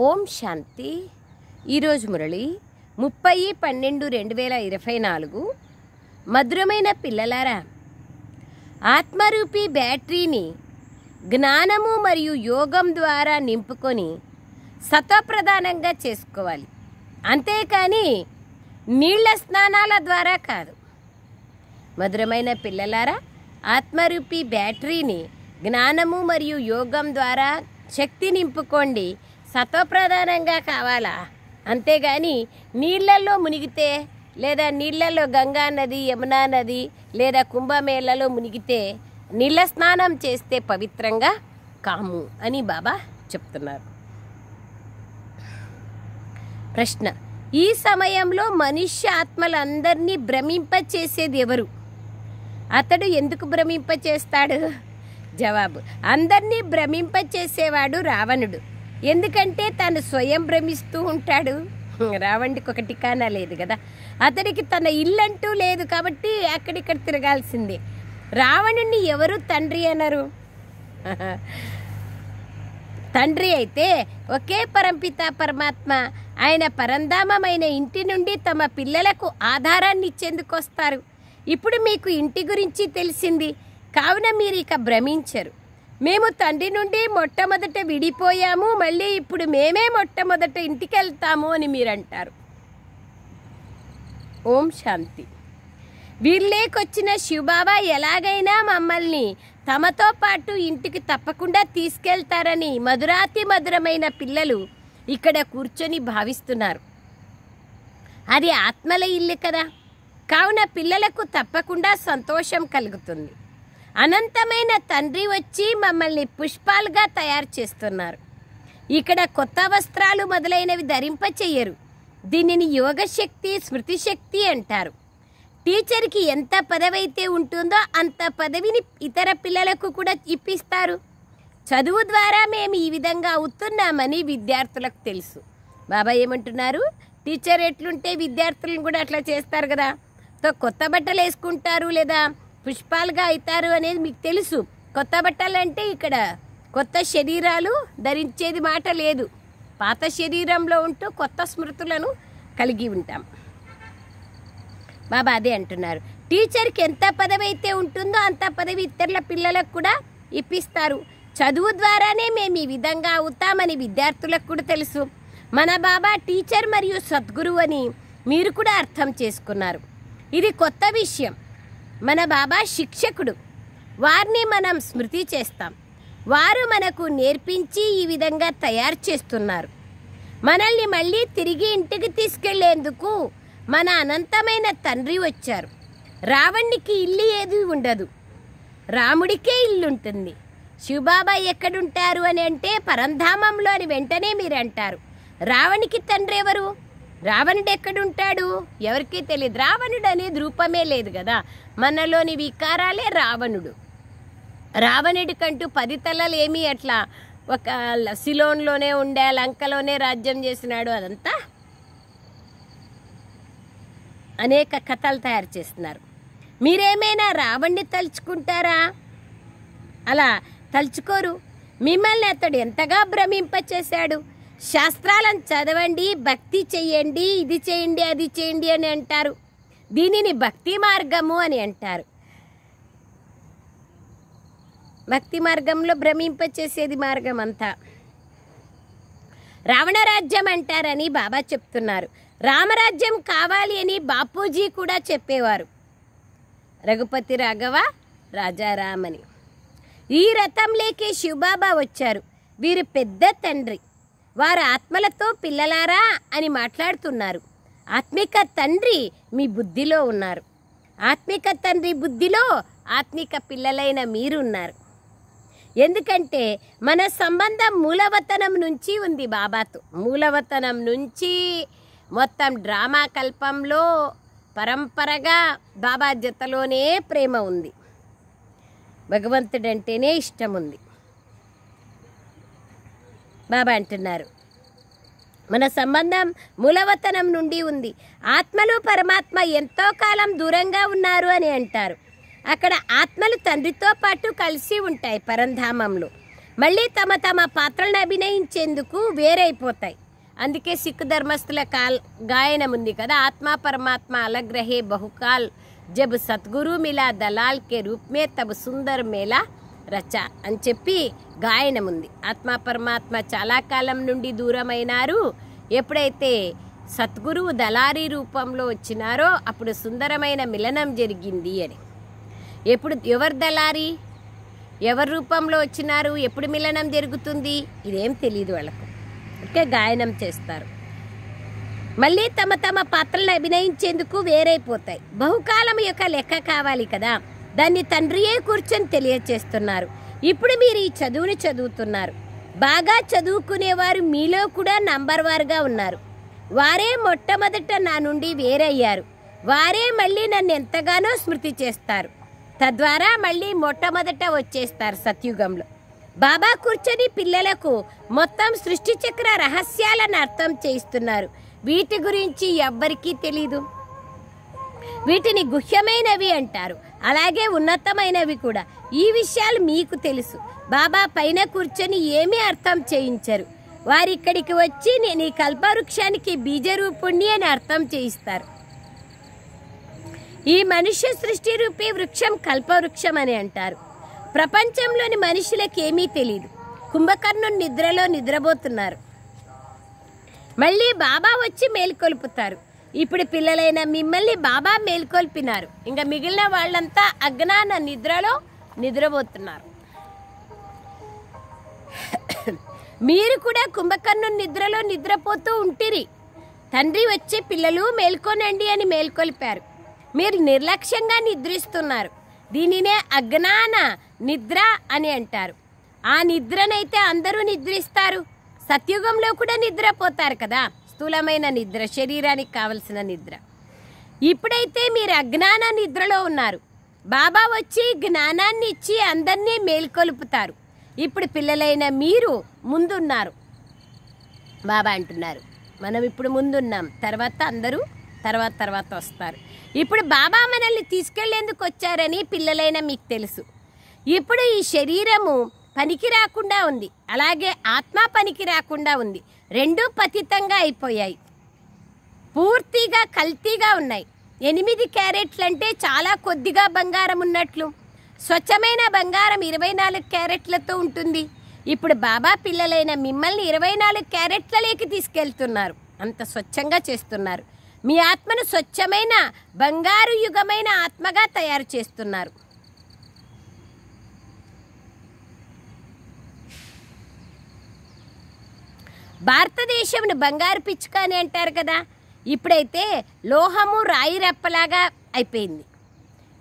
ఓం శాంతి. ఈరోజు మురళి 30/12/2024. మధురమైన పిల్లలారా, ఆత్మరూపీ బ్యాటరీని జ్ఞానము మరియు యోగం ద్వారా నింపుకొని సత్వప్రధానంగా చేసుకోవాలి. అంతేకాని నీళ్ల స్నానాల ద్వారా కాదు. మధురమైన పిల్లలారా, ఆత్మరూపీ బ్యాటరీని జ్ఞానము మరియు యోగం ద్వారా శక్తి నింపుకోండి. సత్వప్రధానంగా కావాలా, అంతేగాని నీళ్ళల్లో మునిగితే లేదా నీళ్ళల్లో గంగా నది, యమునా నది లేదా కుంభమేళలో మునిగితే నీళ్ళ స్నానం చేస్తే పవిత్రంగా కాము అని బాబా చెప్తున్నారు. ప్రశ్న: ఈ సమయంలో మనుష్య ఆత్మలందరినీ భ్రమింపచేసేది ఎవరు? అతడు ఎందుకు భ్రమింపచేస్తాడు? జవాబు: అందరినీ భ్రమింపచేసేవాడు రావణుడు. ఎందుకంటే తను స్వయం భ్రమిస్తూ ఉంటాడు. రావణుడికి ఒక ఠికానా లేదు కదా, అతడికి తన ఇల్లంటూ లేదు కాబట్టి అక్కడిక్కడ తిరగాల్సిందే. రావణుడిని ఎవరు తండ్రి అనరు. తండ్రి అయితే ఒకే పరంపిత పరమాత్మ. ఆయన పరంధామమైన ఇంటి నుండి తమ పిల్లలకు ఆధారాన్ని ఇచ్చేందుకు వస్తారు. ఇప్పుడు మీకు ఇంటి గురించి తెలిసింది కావున మీరు ఇక భ్రమించరు. మేము తండ్రి నుండి మొట్టమొదట విడిపోయాము, మళ్ళీ ఇప్పుడు మేమే మొట్టమొదట ఇంటికి వెళ్తాము అని మీరు అంటారు. ఓం శాంతి. వీళ్ళేకొచ్చిన శివబాబా ఎలాగైనా మమ్మల్ని తమతో పాటు ఇంటికి తప్పకుండా తీసుకెళ్తారని మధురాతి మధురమైన పిల్లలు ఇక్కడ కూర్చొని భావిస్తున్నారు. అది ఆత్మల ఇల్లు కదా, కావున పిల్లలకు తప్పకుండా సంతోషం కలుగుతుంది. అనంతమైన తండ్రి వచ్చి మమ్మల్ని పుష్పాలుగా తయారు చేస్తున్నారు. ఇక్కడ కొత్త వస్త్రాలు మొదలైనవి ధరింపచేయరు. దీనిని యోగశక్తి, స్మృతిశక్తి అంటారు. టీచర్కి ఎంత పదవి అయితే ఉంటుందో అంత పదవిని ఇతర పిల్లలకు కూడా ఇప్పిస్తారు. చదువు ద్వారా మేము ఈ విధంగా అవుతున్నామని విద్యార్థులకు తెలుసు. బాబా ఏమంటున్నారు? టీచర్ ఎట్లుంటే విద్యార్థులను కూడా అట్లా చేస్తారు కదా. కొత్త బట్టలు వేసుకుంటారు లేదా పుష్పాలుగా అవుతారు అనేది మీకు తెలుసు. కొత్త బట్టలు అంటే ఇక్కడ కొత్త శరీరాలు ధరించేది మాట లేదు. పాత శరీరంలో ఉంటూ కొత్త స్మృతులను కలిగి ఉంటాం. బాబా అదే అంటున్నారు. టీచర్కి ఎంత పదవి అయితే ఉంటుందో అంత పదవి ఇతరుల పిల్లలకు కూడా ఇప్పిస్తారు. చదువు ద్వారానే మేము ఈ విధంగా అవుతామని విద్యార్థులకు కూడా తెలుసు. మన బాబా టీచర్ మరియు సద్గురువు అని మీరు కూడా అర్థం చేసుకున్నారు. ఇది కొత్త విషయం. మన బాబా శిక్షకుడు. వారిని మనం స్మృతి చేస్తాం. వారు మనకు నేర్పించి ఈ విధంగా తయారు చేస్తున్నారు. మనల్ని మళ్ళీ తిరిగి ఇంటికి తీసుకెళ్లేందుకు మన అనంతమైన తండ్రి వచ్చారు. రావణునికి ఇల్లు ఏది ఉండదు, రాముడికే ఇల్లు ఉంటుంది. శివబాబా ఎక్కడుంటారు అని అంటే పరంధామంలో అని వెంటనే మీరు అంటారు. రావణునికి తండ్రి ఎవరు? రావణుడు ఎక్కడుంటాడు? ఎవరికీ తెలియదు. రావణుడు అనేది రూపమే లేదు కదా, మనలోని వికారాలే రావణుడు. రావణుడికంటూ 10 తలలు ఏమీ అట్లా ఒక సిలోన్లోనే ఉండే లంకలోనే రాజ్యం చేసినాడు. అదంతా అనేక కథలు తయారు చేస్తున్నారు. మీరేమైనా రావణ్ణి తలుచుకుంటారా? అలా తలుచుకోరు. మిమ్మల్ని అతడు ఎంతగా భ్రమింపచేశాడు. శాస్త్రాలను చదవండి, భక్తి చెయ్యండి, ఇది చేయండి, అది చేయండి అని అంటారు. దీనిని భక్తి మార్గము అని అంటారు. భక్తి మార్గంలో భ్రమింపచేసేది మార్గం అంతా. రావణ రాజ్యం అంటారని బాబా చెప్తున్నారు. రామరాజ్యం కావాలి అని బాపూజీ కూడా చెప్పేవారు. రఘుపతి రాఘవ రాజారామ్ అని. ఈ రథంలోకి శివబాబా వచ్చారు. వీరు పెద్ద తండ్రి. వారు ఆత్మలతో పిల్లలారా అని మాట్లాడుతున్నారు. ఆత్మిక తండ్రి మీ బుద్ధిలో ఉన్నారు. ఆత్మిక తండ్రి బుద్ధిలో ఆత్మిక పిల్లలైన మీరు ఉన్నారు. ఎందుకంటే మన సంబంధం మూలవతనం నుంచి ఉంది బాబాతో. మూలవతనం నుంచి మొత్తం డ్రామా కల్పంలో పరంపరగా బాబా జతలోనే ప్రేమ ఉంది. భగవంతుడంటేనే ఇష్టం ఉంది. బాబా అంటున్నారు మన సంబంధం మూలవతనం నుండి ఉంది. ఆత్మలు పరమాత్మ ఎంతో కాలం దూరంగా ఉన్నారు అని అంటారు. అక్కడ ఆత్మలు తండ్రితో పాటు కలిసి ఉంటాయి పరంధామంలో. మళ్ళీ తమ తమ పాత్రలను అభినయించేందుకు వేరైపోతాయి. అందుకే సిక్కు ధర్మస్థుల గాయనం ఉంది కదా, ఆత్మ పరమాత్మ अलग रहे बहुकाल जब सतगुरु मिला दलाल के रूप में तब सुंदर मेला రచ అని చెప్పి గాయనం ఉంది. ఆత్మ పరమాత్మ చాలా కాలం నుండి దూరమైనారు, ఎప్పుడైతే సద్గురువు దళారీ రూపంలో వచ్చినారో అప్పుడు సుందరమైన మిలనం జరిగింది అని. ఎప్పుడు ఎవరు దళారీ, ఎవరి రూపంలో వచ్చినారు, ఎప్పుడు మిలనం జరుగుతుంది ఇదేం తెలియదు వాళ్ళకు. ఓకే, గాయనం చేస్తారు. మళ్ళీ తమ తమ పాత్రలను అభినయించేందుకు వేరైపోతాయి. బహుకాలం యొక్క లెక్క కావాలి కదా, దాన్ని తండ్రియే కూర్చొని తెలియచేస్తున్నారు. ఇప్పుడు మీరు ఈ చదువుని చదువుతున్నారు. బాగా చదువుకునేవారు మీలో కూడా నంబర్ వారుగా ఉన్నారు. వారే మొట్టమొదట నా నుండి వేరయ్యారు. వారే మళ్ళీ నన్ను ఎంతగానో స్మృతి చేస్తారు. తద్వారా మళ్ళీ మొట్టమొదట వచ్చేస్తారు సత్యుగంలో. బాబా కూర్చొని పిల్లలకు మొత్తం సృష్టి చక్ర రహస్యాలను అర్థం చేయిస్తున్నారు. వీటి గురించి ఎవ్వరికీ తెలీదు. వీటిని గుహ్యమైనవి అంటారు, అలాగే ఉన్నతమైనవి కూడా. ఈ విషయాలు మీకు తెలుసు. బాబా పైన కూర్చొని ఏమీ అర్థం చేయించరు. వారిక్కడికి వచ్చి నేను ఈ కల్పవృక్షానికి బీజరూపుణ్ణి అని అర్థం చేయిస్తారు. ఈ మనుష్య సృష్టి రూపీ వృక్షం కల్పవృక్షం అని అంటారు. ప్రపంచంలోని మనుషులకు ఏమీ తెలియదు. కుంభకర్ణుని నిద్రలో నిద్రపోతున్నారు. మళ్ళీ బాబా వచ్చి మేల్కొల్పుతారు. ఇప్పుడు పిల్లలైన మిమ్మల్ని బాబా మేల్కొల్పినారు. ఇంకా మిగిలిన వాళ్ళంతా అజ్ఞాన నిద్రలో నిద్రపోతున్నారు. మీరు కూడా కుంభకర్ణుని నిద్రలో నిద్రపోతూ ఉంటిరి. తండ్రి వచ్చి పిల్లలు మేల్కొనండి అని మేల్కొల్పారు. మీరు నిర్లక్ష్యంగా నిద్రిస్తున్నారు. దీనినే అజ్ఞాన నిద్ర అని అంటారు. ఆ నిద్రనైతే అందరూ నిద్రిస్తారు. సత్యుగంలో కూడా నిద్రపోతారు కదా, స్థూలమైన నిద్ర, శరీరానికి కావలసిన నిద్ర. ఇప్పుడైతే మీరు అజ్ఞాన నిద్రలో ఉన్నారు. బాబా వచ్చి జ్ఞానాన్ని ఇచ్చి అందరినీ మేల్కొలుపుతారు. ఇప్పుడు పిల్లలైన మీరు ముందున్నారు. బాబా అంటున్నారు మనం ఇప్పుడు ముందున్నాం, తర్వాత అందరూ తర్వాత వస్తారు. ఇప్పుడు బాబా మనల్ని తీసుకెళ్లేందుకు వచ్చారని పిల్లలైన మీకు తెలుసు. ఇప్పుడు ఈ శరీరము పనికి రాకుండా ఉంది, అలాగే ఆత్మ పనికి రాకుండా ఉంది. రెండూ పతితంగా అయిపోయాయి, పూర్తిగా కల్తీగా ఉన్నాయి. 8 క్యారెట్లు అంటే చాలా కొద్దిగా బంగారం ఉన్నట్లు. స్వచ్ఛమైన బంగారం 24 క్యారెట్లతో ఉంటుంది. ఇప్పుడు బాబా పిల్లలైన మిమ్మల్ని 24 క్యారెట్లలోకి తీసుకెళ్తున్నారు. అంత స్వచ్ఛంగా చేస్తున్నారు. మీ ఆత్మను స్వచ్ఛమైన బంగారు యుగమైన ఆత్మగా తయారు చేస్తున్నారు. భారతదేశంను బంగారు పిచ్చుక అని అంటారు కదా. ఇప్పుడైతే లోహము రాయి రెప్పలాగా అయిపోయింది.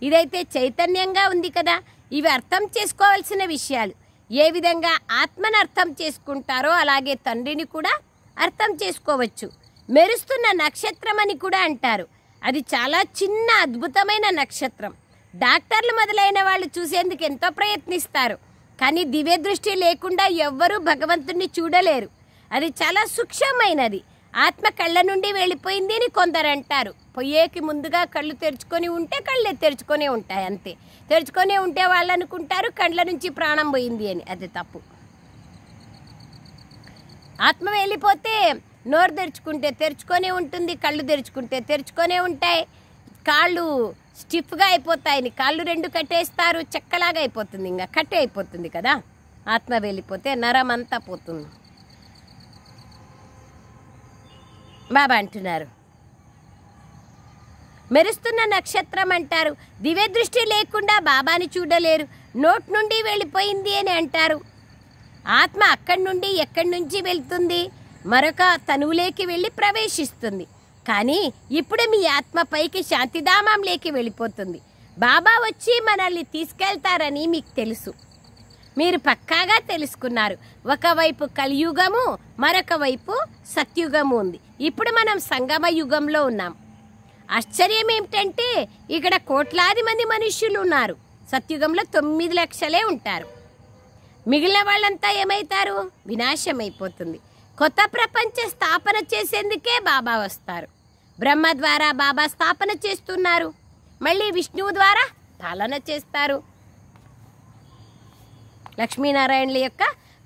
ఇదైతే చైతన్యంగా ఉంది కదా. ఇవి అర్థం చేసుకోవాల్సిన విషయాలు. ఏ విధంగా ఆత్మను అర్థం చేసుకుంటారో అలాగే తండ్రిని కూడా అర్థం చేసుకోవచ్చు. మెరుస్తున్న నక్షత్రం అని కూడా అంటారు. అది చాలా చిన్న అద్భుతమైన నక్షత్రం. డాక్టర్లు మొదలైన వాళ్ళు చూసేందుకు ఎంతో ప్రయత్నిస్తారు, కానీ దివ్య దృష్టి లేకుండా ఎవ్వరూ భగవంతుణ్ణి చూడలేరు. అది చాలా సూక్ష్మమైనది. ఆత్మ కళ్ళ నుండి వెళ్ళిపోయింది అని కొందరు అంటారు. పొయ్యేకి ముందుగా కళ్ళు తెరుచుకొని ఉంటే కళ్ళే తెరుచుకొనే ఉంటాయి, అంతే. తెరుచుకొనే ఉంటే వాళ్ళు అనుకుంటారు కళ్ళ నుంచి ప్రాణం పోయింది అని. అది తప్పు. ఆత్మ వెళ్ళిపోతే నోరు తెరుచుకుంటే తెరుచుకొనే ఉంటుంది, కళ్ళు తెరుచుకుంటే తెరుచుకొనే ఉంటాయి. కాళ్ళు స్టిఫ్గా అయిపోతాయి. కాళ్ళు 2 కట్టేస్తారు, చెక్కలాగా అయిపోతుంది, ఇంకా కట్టే అయిపోతుంది కదా. ఆత్మ వెళ్ళిపోతే నరం అంతా పోతుంది. బాబా అంటున్నారు మెరుస్తున్న నక్షత్రం అంటారు. దివ్య దృష్టి లేకుండా బాబాని చూడలేరు. నోట్ నుండి వెళ్ళిపోయింది అని అంటారు. ఆత్మ అక్కడి నుండి ఎక్కడి నుంచి వెళ్తుంది, మరొక తనువులోకి వెళ్ళి ప్రవేశిస్తుంది. కానీ ఇప్పుడు మీ ఆత్మ పైకి శాంతిధామంలోకి వెళ్ళిపోతుంది. బాబా వచ్చి మనల్ని తీసుకెళ్తారని మీకు తెలుసు. మీరు పక్కాగా తెలుసుకున్నారు. ఒకవైపు కలియుగము, మరొక వైపు సత్యుగము ఉంది. ఇప్పుడు మనం సంగమ యుగంలో ఉన్నాం. ఆశ్చర్యం ఏమిటంటే ఇక్కడ కోట్లాది మంది మనుష్యులు ఉన్నారు. సత్యుగంలో 9 లక్షలే ఉంటారు. మిగిలిన వాళ్ళంతా ఏమవుతారు? వినాశం అయిపోతుంది. కొత్త ప్రపంచ స్థాపన చేసేందుకే బాబా వస్తారు. బ్రహ్మ ద్వారా బాబా స్థాపన చేస్తున్నారు. మళ్ళీ విష్ణువు ద్వారా పాలన చేస్తారు. లక్ష్మీనారాయణుల యొక్క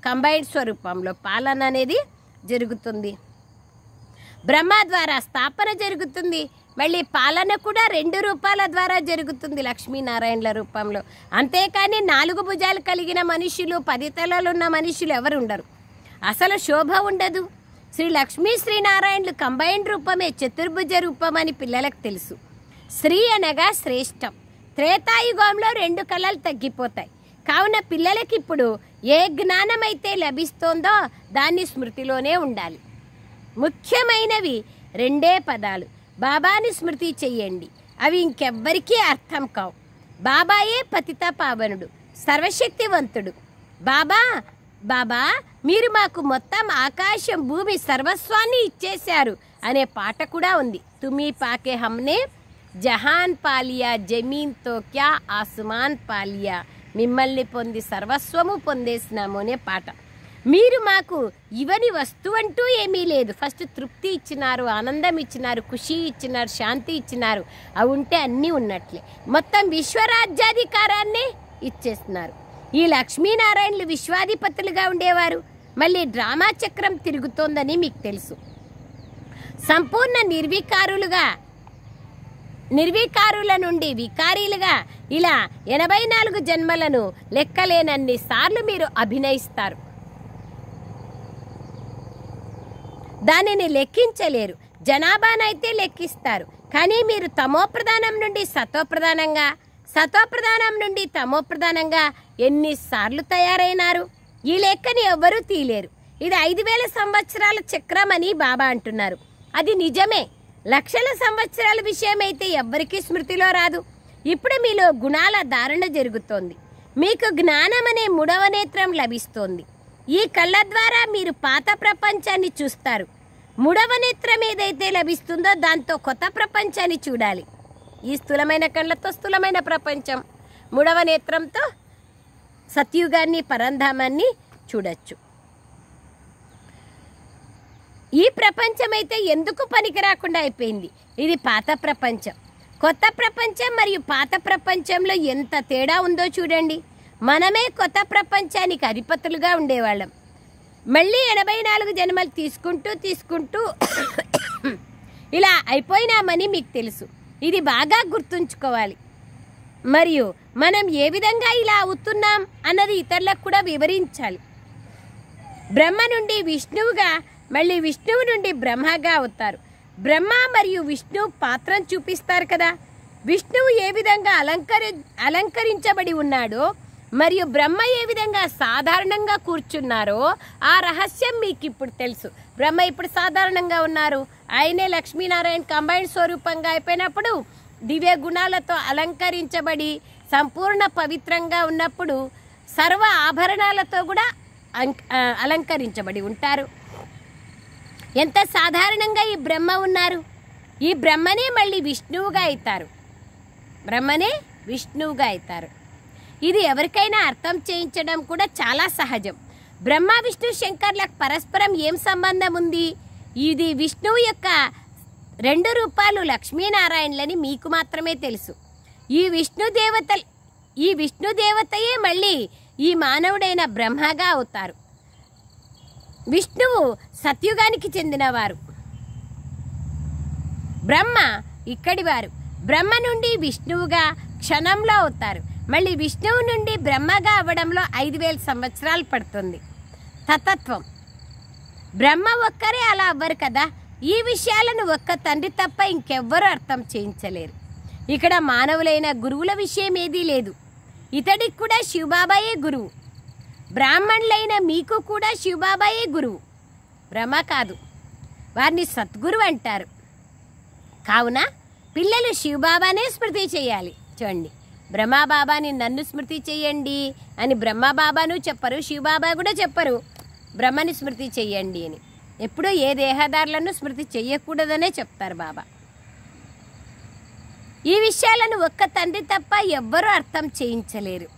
కంబైన్డ్ స్వరూపంలో పాలన అనేది జరుగుతుంది. బ్రహ్మ ద్వారా స్థాపన జరుగుతుంది. మళ్ళీ పాలన కూడా 2 రూపాల ద్వారా జరుగుతుంది, లక్ష్మీనారాయణల రూపంలో. అంతేకాని 4 భుజాలు కలిగిన మనుషులు, 10 తలలు ఉన్న మనుషులు ఎవరు ఉండరు. అసలు శోభ ఉండదు. శ్రీ లక్ష్మీ శ్రీనారాయణులు కంబైన్డ్ రూపమే చతుర్భుజ రూపం అని పిల్లలకు తెలుసు. శ్రీ అనగా శ్రేష్టం. త్రేతాయుగంలో 2 కళలు తగ్గిపోతాయి. కావున పిల్లలకి ఇప్పుడు ఏ జ్ఞానమైతే లభిస్తోందో దాన్ని స్మృతిలోనే ఉండాలి. ముఖ్యమైనవి 2 పదాలు. బాబాని స్మృతి చెయ్యండి, అవి ఇంకెవ్వరికీ అర్థం కావు. బాబాయే పతిత పావనుడు, సర్వశక్తివంతుడు. బాబా బాబా మీరు మాకు మొత్తం ఆకాశం భూమి సర్వస్వాన్ని ఇచ్చేశారు అనే పాట కూడా ఉంది. తుమి పాకే హమ్నే జహాన్ పాలియా జమీన్తో క్యా ఆసుమాన్ పాలియా, మిమ్మల్ని పొంది సర్వస్వము పొందేసినాము అనే పాట. మీరు మాకు ఇవని వస్తువంటూ ఏమీ లేదు. ఫస్ట్ తృప్తి ఇచ్చినారు, ఆనందం ఇచ్చినారు, ఖుషి ఇచ్చినారు, శాంతి ఇచ్చినారు. అవి ఉంటే అన్నీ ఉన్నట్లే. మొత్తం విశ్వరాజ్యాధికారాన్ని ఇచ్చేస్తున్నారు. ఈ లక్ష్మీనారాయణులు విశ్వాధిపతులుగా ఉండేవారు. మళ్ళీ డ్రామా చక్రం తిరుగుతోందని మీకు తెలుసు. సంపూర్ణ నిర్వికారుల నుండి వికారీలుగా ఇలా 84 జన్మలను లెక్కలేనన్ని సార్లు మీరు అభినయిస్తారు. దానిని లెక్కించలేరు. జనాభానైతే లెక్కిస్తారు. కానీ మీరు తమోప్రధానం నుండి సతోప్రధానంగా, సతోప్రధానం నుండి తమోప్రధానంగా ఎన్నిసార్లు తయారైనారు? ఈ లెక్కని ఎవ్వరూ తీయలేరు. ఇది 5000 సంవత్సరాల చక్రం అని బాబా అంటున్నారు. అది నిజమే. లక్షల సంవత్సరాల విషయం అయితే ఎవ్వరికీ స్మృతిలో రాదు. ఇప్పుడు మీలో గుణాల ధారణ జరుగుతోంది. మీకు జ్ఞానం అనే 3వ నేత్రం లభిస్తోంది. ఈ కళ్ళ ద్వారా మీరు పాత ప్రపంచాన్ని చూస్తారు. 3వ నేత్రం ఏదైతే లభిస్తుందో దాంతో కొత్త ప్రపంచాన్ని చూడాలి. ఈ స్థూలమైన కళ్ళతో స్థూలమైన ప్రపంచం, 3వ నేత్రంతో సత్యుగాన్ని, పరంధామాన్ని చూడొచ్చు. ఈ ప్రపంచం అయితే ఎందుకు పనికి రాకుండా అయిపోయింది. ఇది పాత ప్రపంచం. కొత్త ప్రపంచం మరియు పాత ప్రపంచంలో ఎంత తేడా ఉందో చూడండి. మనమే కొత్త ప్రపంచానికి అధిపతులుగా ఉండేవాళ్ళం. మళ్ళీ 84 జన్మలు తీసుకుంటూ ఇలా అయిపోయినామని మీకు తెలుసు. ఇది బాగా గుర్తుంచుకోవాలి. మరియు మనం ఏ విధంగా ఇలా అవుతున్నాం అన్నది ఇతరులకు కూడా వివరించాలి. బ్రహ్మ నుండి విష్ణువుగా, మళ్ళీ విష్ణువు నుండి బ్రహ్మగా అవుతారు. బ్రహ్మ మరియు విష్ణువు పాత్రను చూపిస్తారు కదా. విష్ణువు ఏ విధంగా అలంకరించబడి ఉన్నాడో మరియు బ్రహ్మ ఏ విధంగా సాధారణంగా కూర్చున్నారో ఆ రహస్యం మీకు ఇప్పుడు తెలుసు. బ్రహ్మ ఇప్పుడు సాధారణంగా ఉన్నారు. ఆయనే లక్ష్మీనారాయణ కంబైన్డ్ స్వరూపంగా అయిపోయినప్పుడు దివ్య గుణాలతో అలంకరించబడి సంపూర్ణ పవిత్రంగా ఉన్నప్పుడు సర్వ ఆభరణాలతో కూడా అలంకరించబడి ఉంటారు. ఎంత సాధారణంగా ఈ బ్రహ్మ ఉన్నారు. ఈ బ్రహ్మనే మళ్ళీ విష్ణువుగా అవుతారు. బ్రహ్మనే విష్ణువుగా అవుతారు. ఇది ఎవరికైనా అర్థం చేయించడం కూడా చాలా సహజం. బ్రహ్మ విష్ణు శంకర్లకు పరస్పరం ఏం సంబంధం ఉంది? ఇది విష్ణువు యొక్క 2 రూపాలు లక్ష్మీనారాయణులని మీకు మాత్రమే తెలుసు. ఈ విష్ణు దేవతయే మళ్ళీ ఈ మానవుడైన బ్రహ్మగా అవుతారు. విష్ణువు సత్యుగానికి చెందినవారు, బ్రహ్మ ఇక్కడివారు. బ్రహ్మ నుండి విష్ణువుగా క్షణంలో అవుతారు. మళ్ళీ విష్ణువు నుండి బ్రహ్మగా అవ్వడంలో 5000 సంవత్సరాలు పడుతుంది. తతత్వం. బ్రహ్మ ఒక్కరే అలా అవ్వరు కదా. ఈ విషయాలను ఒక్క తండ్రి తప్ప ఇంకెవ్వరూ అర్థం చేయించలేరు. ఇక్కడ మానవులైన గురువుల విషయం ఏదీ లేదు. ఇతడికి కూడా శివబాబాయే గురువు. బ్రాహ్మణులైన మీకు కూడా శివబాబాయే గురువు, బ్రహ్మ కాదు. వారిని సద్గురు అంటారు. కావున పిల్లలు శివబాబానే స్మృతి చేయాలి. చూడండి, బ్రహ్మబాబాని నన్ను స్మృతి చేయండి అని బ్రహ్మబాబాను చెప్పరు, శివబాబా కూడా చెప్పరు బ్రహ్మని స్మృతి చెయ్యండి అని. ఎప్పుడూ ఏ దేహదారులను స్మృతి చెయ్యకూడదనే చెప్తారు బాబా. ఈ విషయాలను ఒక్క తండ్రి తప్ప ఎవ్వరూ అర్థం చేయించలేరు.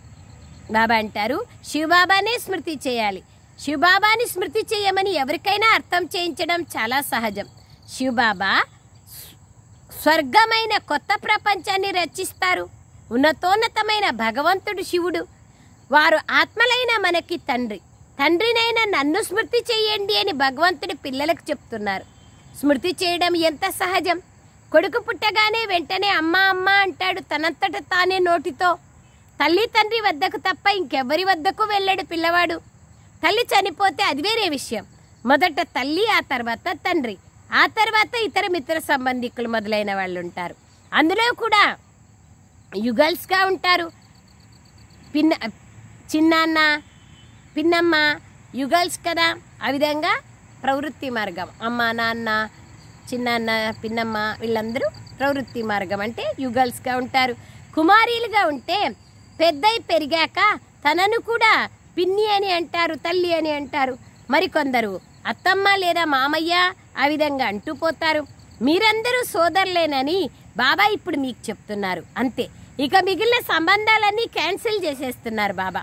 బాబా అంటారు శివబాబానే స్మృతి చేయాలి. శివబాబాని స్మృతి చేయమని ఎవరికైనా అర్థం చేయించడం చాలా సహజం. శివబాబా స్వర్గమైన కొత్త ప్రపంచాన్ని రచిస్తారు. ఉన్నతోన్నతమైన భగవంతుడు శివుడు. వారు ఆత్మలైన మనకి తండ్రి. తండ్రినైనా నన్ను స్మృతి చేయండి అని భగవంతుడి పిల్లలకు చెప్తున్నారు. స్మృతి చేయడం ఎంత సహజం. కొడుకు పుట్టగానే వెంటనే అమ్మ అమ్మ అంటాడు తనంతట తానే నోటితో. తల్లి తండ్రి వద్దకు తప్ప ఇంకెవరి వద్దకు వెళ్ళాడు పిల్లవాడు. తల్లి చనిపోతే అది వేరే విషయం. మొదట తల్లి, ఆ తర్వాత తండ్రి, ఆ తర్వాత ఇతర మిత్ర సంబంధికులు మొదలైన వాళ్ళు ఉంటారు. అందులో కూడా యుగల్స్గా ఉంటారు. చిన్నాన్న, పిన్నమ్మ యుగల్స్ కదా. ఆ విధంగా ప్రవృత్తి మార్గం, అమ్మ నాన్న చిన్నాన్న పిన్నమ్మ వీళ్ళందరూ ప్రవృత్తి మార్గం అంటే యుగల్స్గా ఉంటారు. కుమారీలుగా ఉంటే పెద్దయి పెరిగాక తనను కూడా పిన్ని అని అంటారు, తల్లి అని అంటారు. మరికొందరు అత్తమ్మ లేదా మామయ్య ఆ విధంగా అంటూ పోతారు. మీరందరూ సోదరులేనని బాబా ఇప్పుడు మీకు చెప్తున్నారు. అంతే, ఇక మిగిలిన సంబంధాలన్నీ క్యాన్సిల్ చేసేస్తున్నారు బాబా.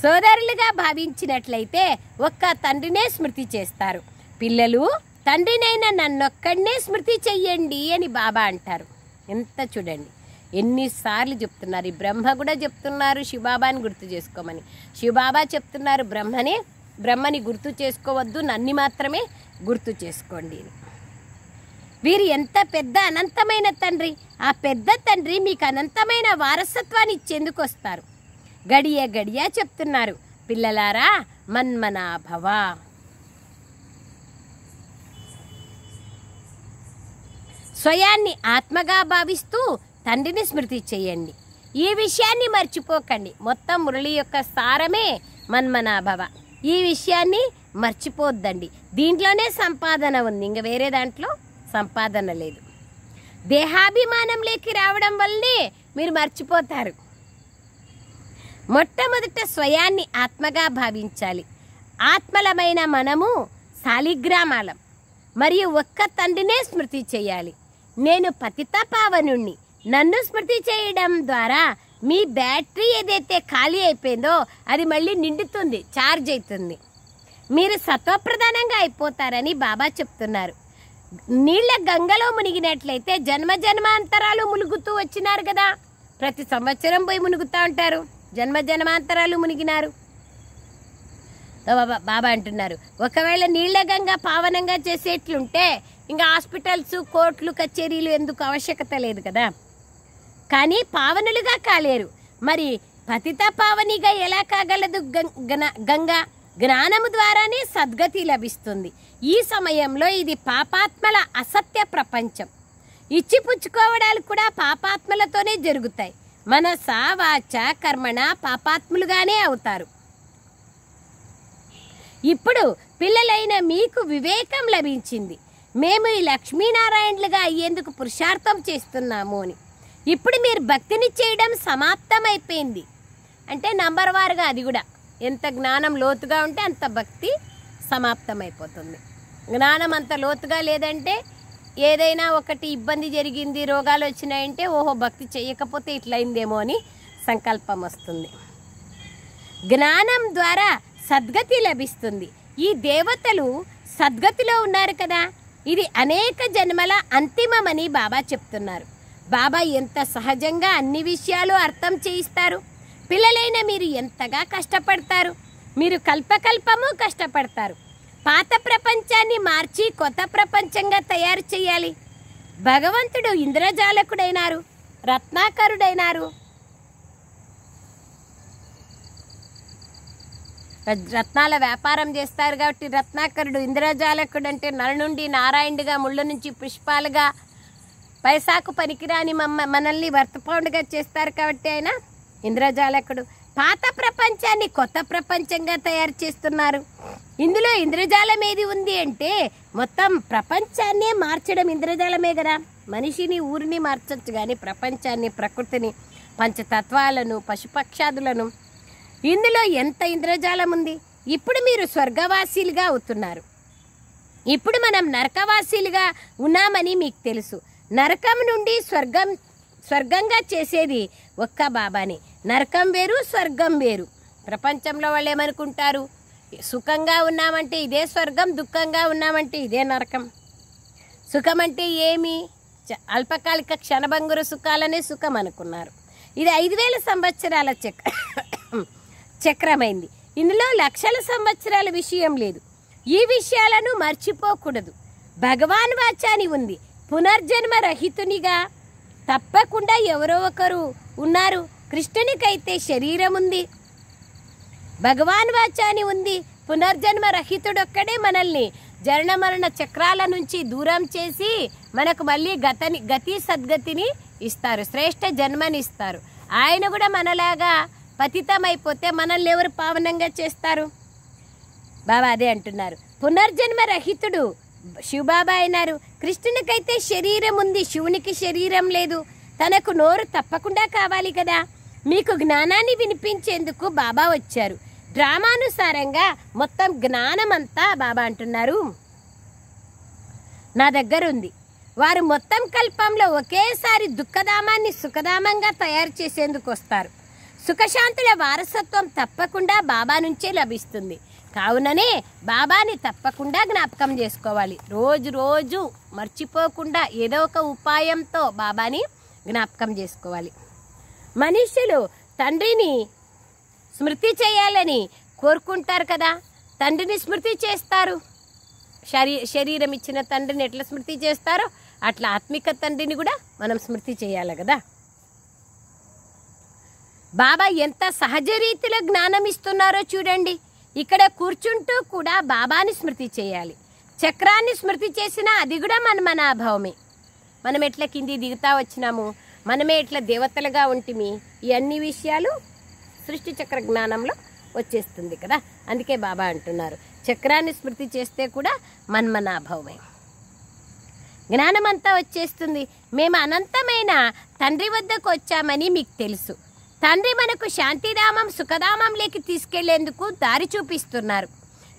సోదరులుగా భావించినట్లయితే ఒక్క తండ్రినే స్మృతి చేస్తారు. పిల్లలు తండ్రినైనా నన్నొక్కడనే స్మృతి చెయ్యండి అని బాబా అంటారు. ఎంత చూడండి ఎన్నిసార్లు చెప్తున్నారు. ఈ బ్రహ్మ కూడా చెప్తున్నారు శివబాబాని గుర్తు చేసుకోమని. శివబాబా చెప్తున్నారు బ్రహ్మని గుర్తు చేసుకోవద్దు, నన్ను మాత్రమే గుర్తు చేసుకోండి. వీరు ఎంత పెద్ద అనంతమైన తండ్రి. ఆ పెద్ద తండ్రి మీకు అనంతమైన వారసత్వాన్ని ఇచ్చేందుకు వస్తారు. గడియ గడియ చెప్తున్నారు, పిల్లలారా మన్మనా భవ. స్వయాన్ని ఆత్మగా భావిస్తూ తండ్రిని స్మృతి చేయండి. ఈ విషయాన్ని మర్చిపోకండి. మొత్తం మురళి యొక్క సారమే మన్మనాభవ. ఈ విషయాన్ని మర్చిపోద్దండి. దీంట్లోనే సంపాదన ఉంది, ఇంక వేరే దాంట్లో సంపాదన లేదు. దేహాభిమానంలోకి రావడం వల్లనే మీరు మర్చిపోతారు. మొట్టమొదట స్వయాన్ని ఆత్మగా భావించాలి. ఆత్మలమైన మనము శాలిగ్రామాలం మరియు ఒక్క తండ్రినే స్మృతి చేయాలి. నేను పతిత పావనుణ్ణి. నన్ను స్మృతి చేయడం ద్వారా మీ బ్యాటరీ ఏదైతే ఖాళీ అయిపోయిందో అది మళ్ళీ నిండుతుంది, ఛార్జ్ అవుతుంది. మీరు సత్వప్రధానంగా అయిపోతారని బాబా చెప్తున్నారు. నీళ్ళ గంగలో మునిగినట్లయితే జన్మ జన్మాంతరాలు మునుగుతూ వచ్చినారు కదా. ప్రతి సంవత్సరం పోయి మునుగుతూ ఉంటారు. జన్మ జన్మాంతరాలు మునిగినారు. బాబా అంటున్నారు, ఒకవేళ నీళ్ళ గంగ పావనంగా చేసేట్లుంటే ఇంకా హాస్పిటల్స్, కోర్టులు, కచేరీలు ఎందుకు ఆవశ్యకత లేదు కదా. కానీ పావనులుగా కాలేరు. మరి పతిత పావనిగా ఎలా కాగలదు గంగా? జ్ఞానము ద్వారానే సద్గతి లభిస్తుంది. ఈ సమయంలో ఇది పాపాత్మల అసత్య ప్రపంచం. ఇచ్చిపుచ్చుకోవడాలు కూడా పాపాత్మలతోనే జరుగుతాయి. మనస వాచ కర్మణ పాపాత్ములుగానే అవుతారు. ఇప్పుడు పిల్లలైన మీకు వివేకం లభించింది. మేము ఈ లక్ష్మీనారాయణలుగా అయ్యేందుకు పురుషార్థం చేస్తున్నాము అని. ఇప్పుడు మీరు భక్తిని చేయడం సమాప్తమైపోయింది. అంటే నంబర్ వారుగా అది కూడా ఎంత జ్ఞానం లోతుగా ఉంటే అంత భక్తి సమాప్తమైపోతుంది. జ్ఞానం అంత లోతుగా లేదంటే ఏదైనా ఒకటి ఇబ్బంది జరిగింది, రోగాలు వచ్చినాయంటే ఓహో భక్తి చేయకపోతే ఇట్లయిందేమో అని సంకల్పం వస్తుంది. జ్ఞానం ద్వారా సద్గతి లభిస్తుంది. ఈ దేవతలు సద్గతిలో ఉన్నారు కదా. ఇది అనేక జన్మల అంతిమమని బాబా చెప్తున్నారు. బాబా ఎంత సహజంగా అన్ని విషయాలు అర్థం చేయిస్తారు. పిల్లలైన మీరు ఎంతగా కష్టపడతారు. మీరు కల్పకల్పము కష్టపడతారు. పాత ప్రపంచాన్ని మార్చి కొత్త ప్రపంచంగా తయారు చేయాలి. భగవంతుడు ఇంద్రజాలకుడైనారు, రత్నాకరుడైనారు. రత్నాల వ్యాపారం చేస్తారు కాబట్టి రత్నాకరుడు. ఇంద్రజాలకుడు అంటే నర నుండి నారాయణుడిగా, ముళ్ళ నుంచి పుష్పాలుగా, పైసాకు పనికిరాని మనల్ని వర్తపౌండ్గా చేస్తారు కాబట్టి ఆయన ఇంద్రజాలకుడు. పాత ప్రపంచాన్ని కొత్త ప్రపంచంగా తయారు చేస్తున్నారు. ఇందులో ఇంద్రజాలం ఏది ఉంది అంటే మొత్తం ప్రపంచాన్నే మార్చడం ఇంద్రజాలమే కదా. మనిషిని, ఊరిని మార్చచ్చు కానీ ప్రపంచాన్ని, ప్రకృతిని, పంచతత్వాలను, పశుపక్షాదులను, ఇందులో ఎంత ఇంద్రజాలం ఉంది. ఇప్పుడు మీరు స్వర్గవాసీలుగా అవుతున్నారు. ఇప్పుడు మనం నరకవాసీలుగా ఉన్నామని మీకు తెలుసు. నరకం నుండి స్వర్గంగా చేసేది ఒక్క బాబానే. నరకం వేరు, స్వర్గం వేరు. ప్రపంచంలో వాళ్ళు ఏమనుకుంటారు, సుఖంగా ఉన్నామంటే ఇదే స్వర్గం, దుఃఖంగా ఉన్నామంటే ఇదే నరకం. సుఖం అంటే ఏమి? అల్పకాలిక క్షణభంగుర సుఖాలనే సుఖం అనుకున్నారు. ఇది 5000 సంవత్సరాల చక్రమైంది. ఇందులో లక్షల సంవత్సరాల విషయం లేదు. ఈ విషయాలను మర్చిపోకూడదు. భగవాన్ వాచాని ఉంది. పునర్జన్మ రహితునిగా తప్పకుండా ఎవరో ఒకరు ఉన్నారు. కృష్ణునికైతే శరీరం ఉంది. భగవాన్ వాచాని ఉంది. పునర్జన్మ రహితుడొక్కడే మనల్ని జనన మరణ చక్రాల నుంచి దూరం చేసి మనకు మళ్ళీ గతి సద్గతిని ఇస్తారు, శ్రేష్ఠ జన్మని ఇస్తారు. ఆయన కూడా మనలాగా పతితమైపోతే మనల్ని ఎవరు పావనంగా చేస్తారు? బాబా అదే అంటున్నారు. పునర్జన్మ రహితుడు శివబాబా అయినారు. కృష్ణునికైతే శరీరం ఉంది, శివునికి శరీరం లేదు. తనకు నోరు తప్పకుండా కావాలి కదా. మీకు జ్ఞానాన్ని వినిపించేందుకు బాబా వచ్చారు. డ్రామానుసారంగా మొత్తం జ్ఞానం అంతా బాబా అంటున్నారు నా దగ్గర ఉంది. వారు మొత్తం కల్పంలో ఒకేసారి దుఃఖధామాన్ని సుఖధామంగా తయారు చేసేందుకు వస్తారు. సుఖశాంతుల వారసత్వం తప్పకుండా బాబా నుంచే లభిస్తుంది. కావుననే బాబాని తప్పకుండా జ్ఞాపకం చేసుకోవాలి. రోజు రోజు మర్చిపోకుండా ఏదో ఒక ఉపాయంతో బాబాని జ్ఞాపకం చేసుకోవాలి. మనుష్యులు తండ్రిని స్మృతి చేయాలని కోరుకుంటారు కదా. తండ్రిని స్మృతి చేస్తారు. శరీరం ఇచ్చిన తండ్రిని ఎట్లా స్మృతి చేస్తారో అట్లా ఆత్మిక తండ్రిని కూడా మనం స్మృతి చేయాలి కదా. బాబా ఎంత సహజ రీతిలో జ్ఞానం ఇస్తున్నారో చూడండి. ఇక్కడ కూర్చుంటూ కూడా బాబాని స్మృతి చేయాలి. చక్రాన్ని స్మృతి చేసినా అది కూడా మన అభావమే. మనం ఎట్లా కింది దిగుతా వచ్చినాము, మనమే ఎట్లా దేవతలుగా ఉంటిమి, ఈ అన్ని విషయాలు సృష్టి చక్ర జ్ఞానంలో వచ్చేస్తుంది కదా. అందుకే బాబా అంటున్నారు చక్రాన్ని స్మృతి చేస్తే కూడా మన్మనాభావమే, జ్ఞానం అంతా వచ్చేస్తుంది. మేము అనంతమైన తండ్రి వద్దకు వచ్చామని మీకు తెలుసు. తండ్రి మనకు శాంతిధామం సుఖధామంలోకి తీసుకెళ్లేందుకు దారి చూపిస్తున్నారు.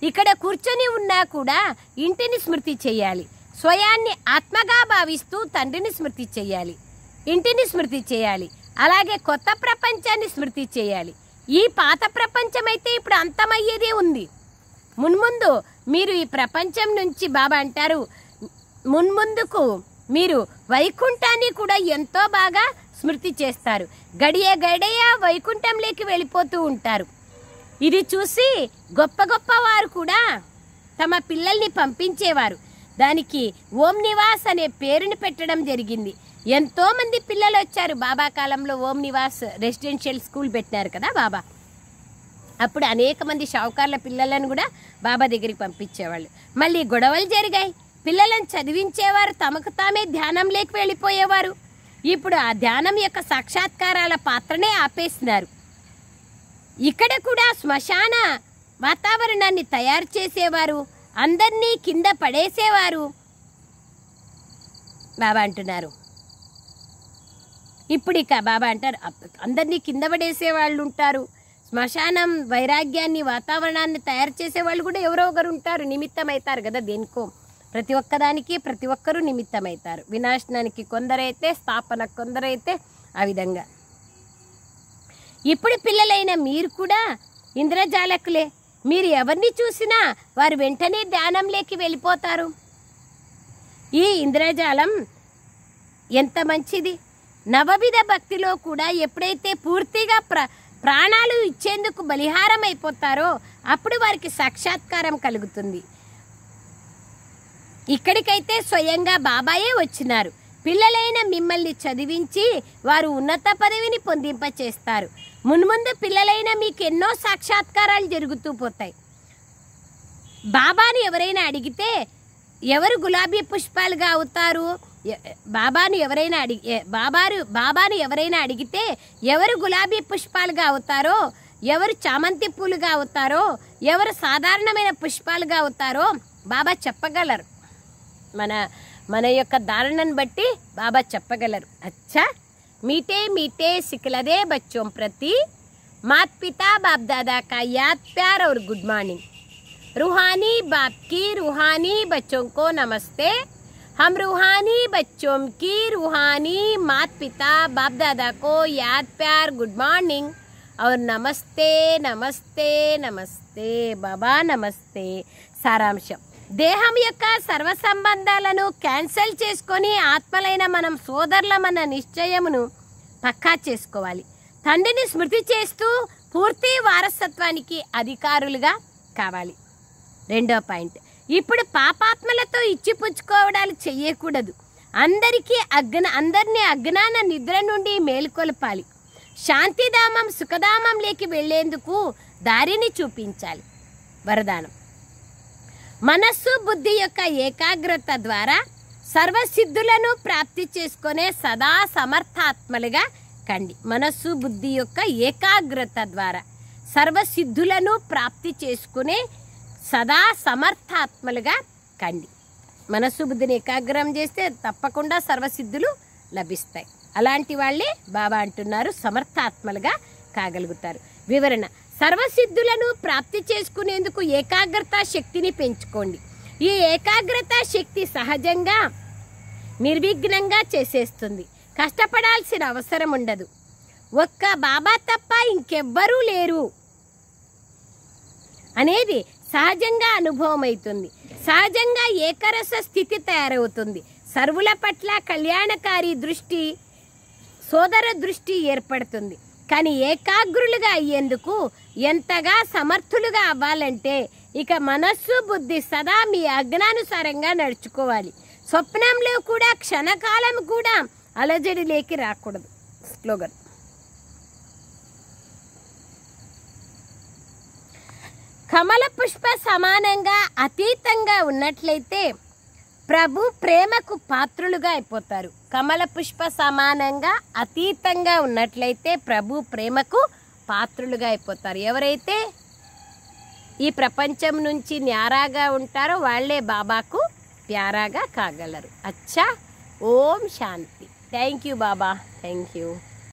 ఇక్కడ కూర్చొని ఉన్నా కూడా ఇంటిని స్మృతి చేయాలి. స్వయాన్ని ఆత్మగా భావిస్తూ తండ్రిని స్మృతి చేయాలి, ఇంటిని స్మృతి చేయాలి. అలాగే కొత్త ప్రపంచాన్ని స్మృతి చేయాలి. ఈ పాత ప్రపంచం అయితే ఇప్పుడు అంతమయ్యేదే ఉంది. మున్ముందు మీరు ఈ ప్రపంచం నుంచి బాబా అంటారు మున్ముందుకు మీరు వైకుంఠాన్ని కూడా ఎంతో బాగా స్మృతి చేస్తారు. గడియ గడియ వైకుంఠంలోకి వెళ్ళిపోతూ ఉంటారు. ఇది చూసి గొప్ప గొప్ప వారు కూడా తమ పిల్లల్ని పంపించేవారు. దానికి ఓం నివాస్ అనే పేరుని పెట్టడం జరిగింది. ఎంతో మంది పిల్లలు వచ్చారు. బాబా కాలంలో ఓం నివాస్ రెసిడెన్షియల్ స్కూల్ పెట్టినారు కదా బాబా. అప్పుడు అనేక మంది షావుకార్ల పిల్లలను కూడా బాబా దగ్గరికి పంపించేవాళ్ళు. మళ్ళీ గొడవలు జరిగాయి. పిల్లలను చదివించేవారు తమకు తామే ధ్యానంలోకి వెళ్ళిపోయేవారు. ఇప్పుడు ఆ ధ్యానం యొక్క సాక్షాత్కారాల పాత్రనే ఆపేసినారు. ఇక్కడ కూడా శ్మశాన వాతావరణాన్ని తయారు చేసేవారు, అందరినీ కింద పడేసేవారు బాబా అంటున్నారు. ఇప్పుడు ఇక బాబా అంటారు అందరినీ కింద పడేసే వాళ్ళు ఉంటారు. శ్మశానం వైరాగ్యాన్ని వాతావరణాన్ని తయారు చేసే వాళ్ళు కూడా ఎవరో ఒకరు ఉంటారు, నిమిత్తమవుతారు కదా. దేనికో ప్రతి ఒక్కదానికి ప్రతి ఒక్కరూ నిమిత్తమవుతారు. వినాశనానికి కొందరైతే, స్థాపనకు కొందరైతే, ఆ విధంగా. ఇప్పుడు పిల్లలైన మీరు కూడా ఇంద్రజాలకులే. మీరు ఎవరిని చూసినా వారు వెంటనే ధ్యానంలోకి వెళ్ళిపోతారు. ఈ ఇంద్రజాలం ఎంత మంచిది. నవవిధ భక్తిలో కూడా ఎప్పుడైతే పూర్తిగా ప్రాణాలు ఇచ్చేందుకు బలిహారం అయిపోతారో అప్పుడు వారికి సాక్షాత్కారం కలుగుతుంది. ఇక్కడికైతే స్వయంగా బాబాయే వచ్చినారు. పిల్లలైన మిమ్మల్ని చదివించి వారు ఉన్నత పదవిని పొందింపచేస్తారు. మున్ముందు పిల్లలైన మీకు ఎన్నో సాక్షాత్కారాలు జరుగుతూ పోతాయి. బాబాని ఎవరైనా అడిగితే ఎవరు గులాబీ పుష్పాలుగా అవుతారు, బాబాను ఎవరైనా అడిగితే ఎవరు గులాబీ పుష్పాలుగా అవుతారో, ఎవరు చామంతి పూలుగా అవుతారో, ఎవరు సాధారణమైన పుష్పాలుగా అవుతారో బాబా చెప్పగలరు. మన యొక్క ధారణను బట్టి బాబా చెప్పగలరు. అచ్చా मीठे मीठे सिखलदे बच्चों प्रति माता पिता बाप दादा का याद प्यार और गुड मॉर्निंग। रूहानी बाप की रूहानी बच्चों को नमस्ते। हम रूहानी बच्चों की रूहानी माता पिता बाप दादा को याद प्यार गुड मॉर्निंग और नमस्ते नमस्ते नमस्ते बाबा नमस्ते। సారాంశం, దేహం యొక్క సర్వ సంబంధాలను క్యాన్సిల్ చేసుకొని ఆత్మలైన మనం సోదరులమన్న నిశ్చయమును పక్కా చేసుకోవాలి. తండ్రిని స్మృతి చేస్తూ పూర్తి వారసత్వానికి అధికారులుగా కావాలి. రెండో పాయింట్, ఇప్పుడు పాపాత్మలతో ఇచ్చిపుచ్చుకోవడాలు చెయ్యకూడదు. అందరినీ అజ్ఞాన నిద్ర నుండి మేలుకొల్పాలి. శాంతిధామం సుఖధామంలోకి వెళ్లేందుకు దారిని చూపించాలి. వరదానం, మనస్సు బుద్ధి యొక్క ఏకాగ్రత ద్వారా సర్వసిద్ధులను ప్రాప్తి చేసుకునే సదా సమర్థాత్మలుగా కండి. మనస్సు బుద్ధి యొక్క ఏకాగ్రత ద్వారా సర్వసిద్ధులను ప్రాప్తి చేసుకునే సదా సమర్థాత్మలుగా కండి. మనస్సు బుద్ధిని ఏకాగ్రం చేస్తే తప్పకుండా సర్వసిద్ధులు లభిస్తాయి. అలాంటి వాళ్ళే బాబా అంటున్నారు సమర్థాత్మలుగా కాగలుగుతారు. వివరణ, సర్వసిద్ధులను ప్రాప్తి చేసుకునేందుకు ఏకాగ్రత శక్తిని పెంచుకోండి. ఈ ఏకాగ్రత శక్తి సహజంగా నిర్విఘ్నంగా చేసేస్తుంది. కష్టపడాల్సిన అవసరం ఉండదు. ఒక్క బాబా తప్ప ఇంకెవ్వరూ లేరు అనేది సహజంగా అనుభవం అవుతుంది. సహజంగా ఏకరస స్థితి తయారవుతుంది. సర్వుల పట్ల కళ్యాణకారి దృష్టి, సోదర దృష్టి ఏర్పడుతుంది. కానీ ఏకాగ్రులుగా అయ్యేందుకు ఎంతగా సమర్థులుగా అవ్వాలంటే ఇక మనస్సు బుద్ధి సదా మీ అజ్ఞానుసారంగా నడుచుకోవాలి. స్వప్నంలో కూడా క్షణకాలం కూడా అలజడిలోకి రాకూడదు. స్లోగన్, కమల పుష్ప సమానంగా అతీతంగా ఉన్నట్లయితే ప్రభు ప్రేమకు పాత్రులుగా అయిపోతారు. కమల పుష్ప సమానంగా అతీతంగా ఉన్నట్లయితే ప్రభు ప్రేమకు పాత్రులుగా అయిపోతారు. ఎవరైతే ఈ ప్రపంచం నుంచి న్యారాగా ఉంటారో వాళ్ళే బాబాకు ప్యారాగా కాగలరు. అచ్చా, ఓం శాంతి. Thank you Baba, thank you.